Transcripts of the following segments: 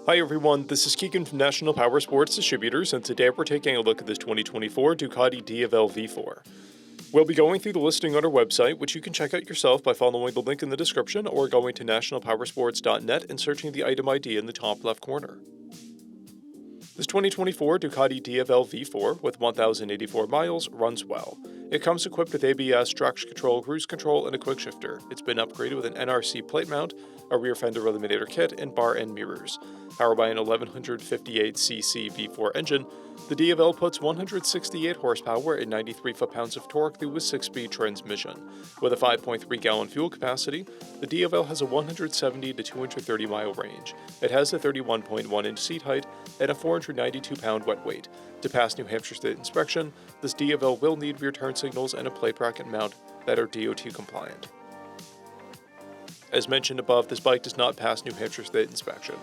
Hi everyone, this is Keegan from National Powersports Distributors, and today we're taking a look at this 2024 DUCATI DIAVEL V4. We'll be going through the listing on our website, which you can check out yourself by following the link in the description or going to nationalpowersports.net and searching the item ID in the top left corner. This 2024 DUCATI DIAVEL V4 with 1,084 miles runs well. It comes equipped with ABS, traction control, cruise control, and a quick shifter. It's been upgraded with an NRC plate mount, a rear fender eliminator kit, and bar end mirrors. Powered by an 1158cc V4 engine, the DIAVEL puts 168 horsepower and 93 foot-pounds of torque through a 6-speed transmission. With a 5.3-gallon fuel capacity, the DIAVEL has a 170 to 230 mile range. It has a 31.1-inch seat height and a 492-pound wet weight. To pass New Hampshire State inspection, this DIAVEL will need rear turn signals and a plate bracket mount that are DOT compliant. As mentioned above, this bike does not pass New Hampshire State inspection.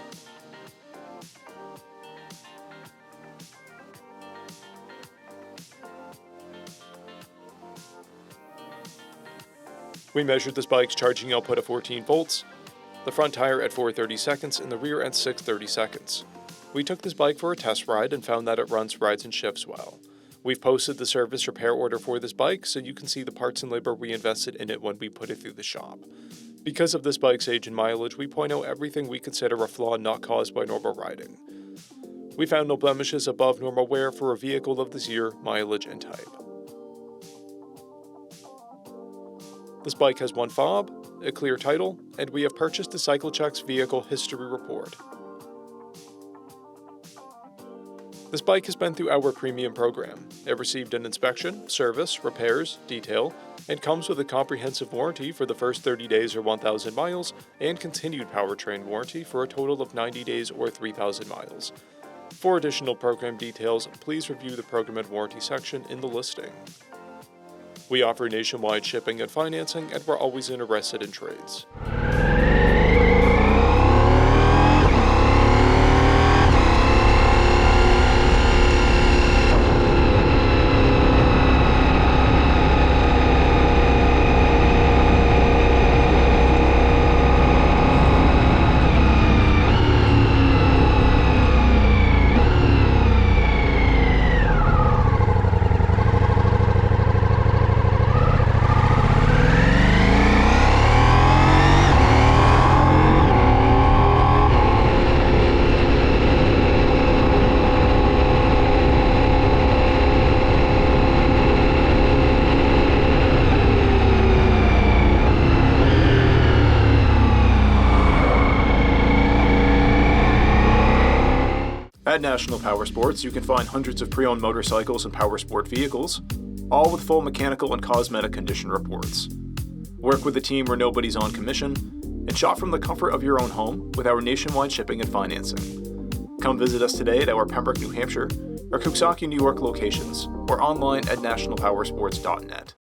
We measured this bike's charging output at 14 volts, the front tire at 430 seconds, and the rear at 630 seconds. We took this bike for a test ride and found that it runs, rides, and shifts well. We've posted the service repair order for this bike so you can see the parts and labor we invested in it when we put it through the shop. Because of this bike's age and mileage, we point out everything we consider a flaw not caused by normal riding. We found no blemishes above normal wear for a vehicle of this year, mileage, and type. This bike has one fob, a clear title, and we have purchased the CycleCheck's vehicle history report. This bike has been through our premium program. It received an inspection, service, repairs, detail, and comes with a comprehensive warranty for the first 30 days or 1,000 miles, and continued powertrain warranty for a total of 90 days or 3,000 miles. For additional program details, please review the program and warranty section in the listing. We offer nationwide shipping and financing, and we're always interested in trades. At National Powersports, you can find hundreds of pre-owned motorcycles and powersport vehicles, all with full mechanical and cosmetic condition reports. Work with a team where nobody's on commission, and shop from the comfort of your own home with our nationwide shipping and financing. Come visit us today at our Pembroke, New Hampshire, or Coxsackie, New York locations, or online at nationalpowersports.net.